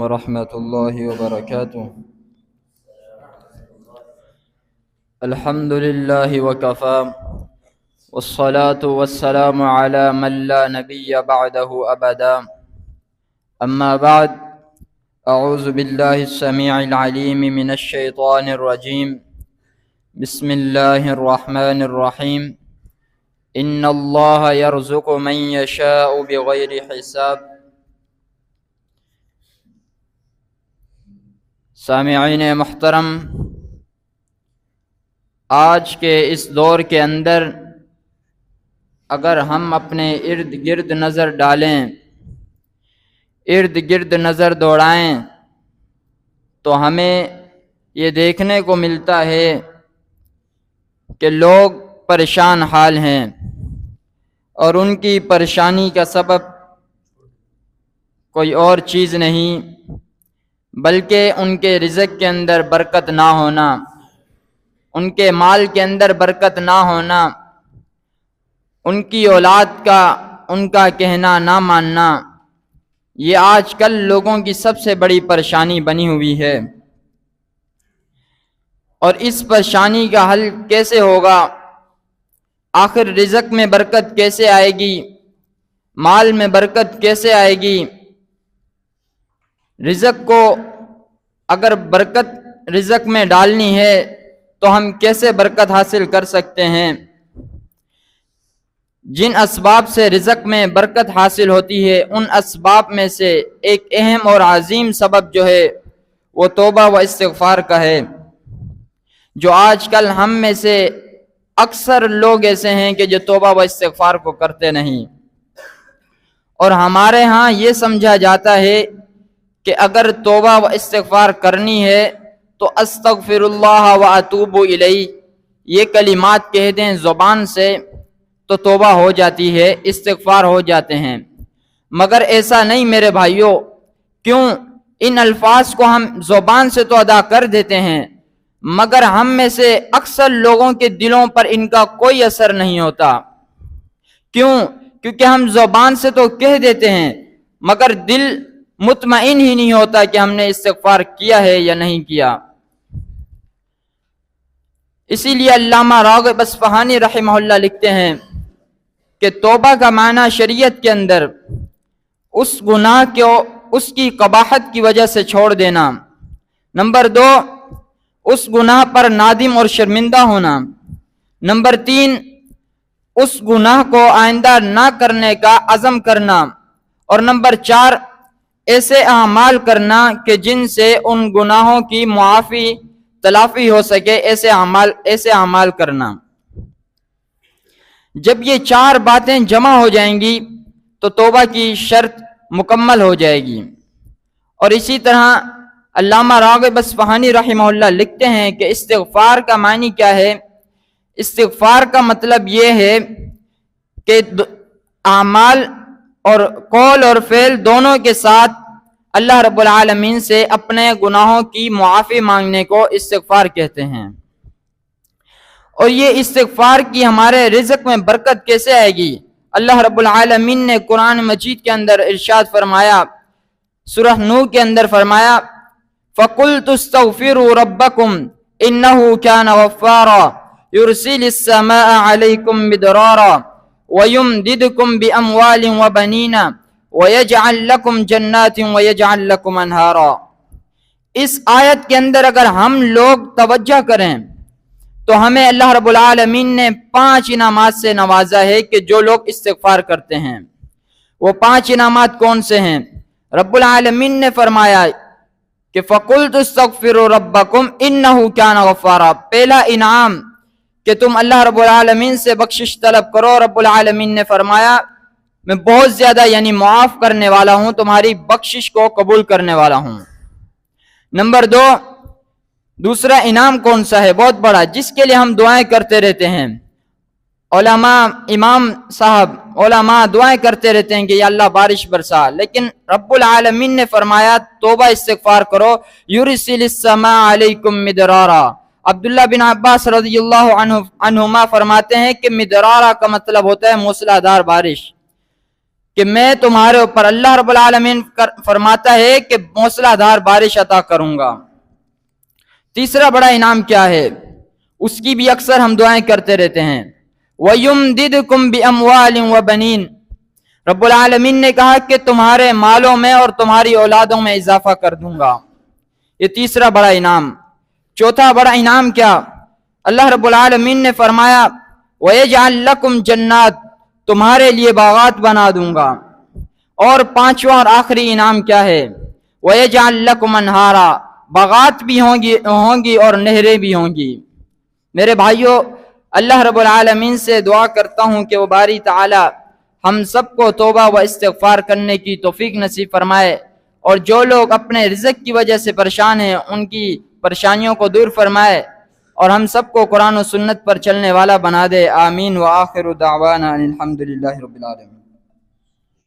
ورحمة الله وبركاته. الحمد لله وكفى والصلاة والسلام على من لا نبي بعده أبدا. أما بعد، أعوذ بالله السميع العليم من الشيطان الرجيم. بسم الله الرحمن الرحيم. إن الله يرزق من يشاء بغير حساب. سامعین محترم، آج کے اس دور کے اندر اگر ہم اپنے ارد گرد نظر ڈالیں، ارد گرد نظر دوڑائیں، تو ہمیں یہ دیکھنے کو ملتا ہے کہ لوگ پریشان حال ہیں، اور ان کی پریشانی کا سبب کوئی اور چیز نہیں بلکہ ان کے رزق کے اندر برکت نہ ہونا، ان کے مال کے اندر برکت نہ ہونا، ان کی اولاد کا ان کا کہنا نہ ماننا، یہ آج کل لوگوں کی سب سے بڑی پریشانی بنی ہوئی ہے۔ اور اس پریشانی کا حل کیسے ہوگا؟ آخر رزق میں برکت کیسے آئے گی؟ مال میں برکت کیسے آئے گی؟ رزق کو اگر برکت رزق میں ڈالنی ہے تو ہم کیسے برکت حاصل کر سکتے ہیں؟ جن اسباب سے رزق میں برکت حاصل ہوتی ہے، ان اسباب میں سے ایک اہم اور عظیم سبب جو ہے وہ توبہ و استغفار کا ہے، جو آج کل ہم میں سے اکثر لوگ ایسے ہیں کہ جو توبہ و استغفار کو کرتے نہیں۔ اور ہمارے ہاں یہ سمجھا جاتا ہے کہ اگر توبہ و استغفار کرنی ہے تو استغفر اللہ و اتوب الیہ، یہ کلمات کہہ دیں زبان سے تو توبہ ہو جاتی ہے، استغفار ہو جاتے ہیں۔ مگر ایسا نہیں میرے بھائیوں، کیوں؟ ان الفاظ کو ہم زبان سے تو ادا کر دیتے ہیں، مگر ہم میں سے اکثر لوگوں کے دلوں پر ان کا کوئی اثر نہیں ہوتا۔ کیوں؟ کیونکہ ہم زبان سے تو کہہ دیتے ہیں مگر دل مطمئن ہی نہیں ہوتا کہ ہم نے استغفار کیا ہے یا نہیں کیا۔ اسی لیے علامہ راغب اصفہانی رحمہ اللہ لکھتے ہیں کہ توبہ کا معنی شریعت کے اندر اس گناہ کو اس کی قباحت کی وجہ سے چھوڑ دینا، نمبر 2 اس گناہ پر نادم اور شرمندہ ہونا، نمبر 3 اس گناہ کو آئندہ نہ کرنے کا عزم کرنا، اور نمبر 4 ایسے اعمال کرنا کہ جن سے ان گناہوں کی معافی تلافی ہو سکے، ایسے اعمال کرنا۔ جب یہ 4 باتیں جمع ہو جائیں گی تو توبہ کی شرط مکمل ہو جائے گی۔ اور اسی طرح علامہ راغب اصفہانی رحمہ اللہ لکھتے ہیں کہ استغفار کا معنی کیا ہے؟ استغفار کا مطلب یہ ہے کہ اعمال اور قول اور فعل دونوں کے ساتھ اللہ رب العالمین سے اپنے گناہوں کی معافی مانگنے کو استغفار کہتے ہیں۔ اور یہ استغفار کی ہمارے رزق میں برکت کیسے آئے گی؟ اللہ رب العالمین نے قرآن مجید کے اندر ارشاد فرمایا، سورہ نوح کے اندر فرمایا فَقُلْتُ اسْتَغْفِرُوا رَبَّكُمْ إِنَّهُ كَانَ غَفَّارًا يُرْسِلِ السَّمَاءَ عَلَيْكُمْ مِدْرَارًا وَيُمْدِدْكُمْ بِأَمْوَالٍ وَبَنِينَ وَيَجْعَلْ لَكُمْ جَنَّاتٍ وَيَجْعَلْ لَكُمْ أَنْهَارًا۔ اس آیت کے اندر اگر ہم لوگ توجہ کریں تو ہمیں اللہ رب العالمین نے 5 انعامات سے نوازا ہے کہ جو لوگ استغفار کرتے ہیں۔ وہ 5 انعامات کون سے ہیں؟ رب العالمین نے فرمایا کہ فَقُلْتُ اسْتَغْفِرُوا رَبَّكُمْ إِنَّهُ كَانَ غَفَّارًا، پہلا انعام کہ تم اللہ رب العالمین سے بخشش طلب کرو۔ رب العالمین نے فرمایا میں بہت زیادہ یعنی معاف کرنے والا ہوں، تمہاری بخشش کو قبول کرنے والا ہوں۔ نمبر 2 دوسرا انعام کون سا ہے؟ بہت بڑا، جس کے لیے ہم دعائیں کرتے رہتے ہیں۔ علماء، امام صاحب، علماء دعائیں کرتے رہتے ہیں کہ یا اللہ بارش برسا، لیکن رب العالمین نے فرمایا توبہ استغفار کرو، یرسل السماء علیکم مدرارا۔ عبداللہ بن عباس رضی اللہ عنہما فرماتے ہیں کہ مدرارا کا مطلب ہوتا ہے موسلادھار بارش۔ کہ میں تمہارے اوپر، اللہ رب العالمین فرماتا ہے کہ موسلا دھار بارش عطا کروں گا۔ تیسرا بڑا انعام کیا ہے؟ اس کی بھی اکثر ہم دعائیں کرتے رہتے ہیں، وَيُمْدِدْكُمْ بِأَمْوَالٍ وَبَنِينَ۔ رب العالمین نے کہا کہ تمہارے مالوں میں اور تمہاری اولادوں میں اضافہ کر دوں گا۔ یہ تیسرا بڑا انعام۔ چوتھا بڑا انعام کیا؟ اللہ رب العالمین نے فرمایا وَيَجْعَلْ لَكُمْ جَنَّاتٍ، تمہارے لیے باغات بنا دوں گا۔ اور پانچواں اور آخری انعام کیا ہے؟ وَيَجْعَلْ لَكُمْ أَنْهَارًا، باغات بھی ہوں گی اور نہریں بھی ہوں گی۔ میرے بھائیو، اللہ رب العالمین سے دعا کرتا ہوں کہ وہ باری تعالی ہم سب کو توبہ و استغفار کرنے کی توفیق نصیب فرمائے، اور جو لوگ اپنے رزق کی وجہ سے پریشان ہیں ان کی پریشانیوں کو دور فرمائے، اور ہم سب کو قرآن و سنت پر چلنے والا بنا دے۔ آمین۔ وآخر دعوانا الحمدللہ رب العالمین۔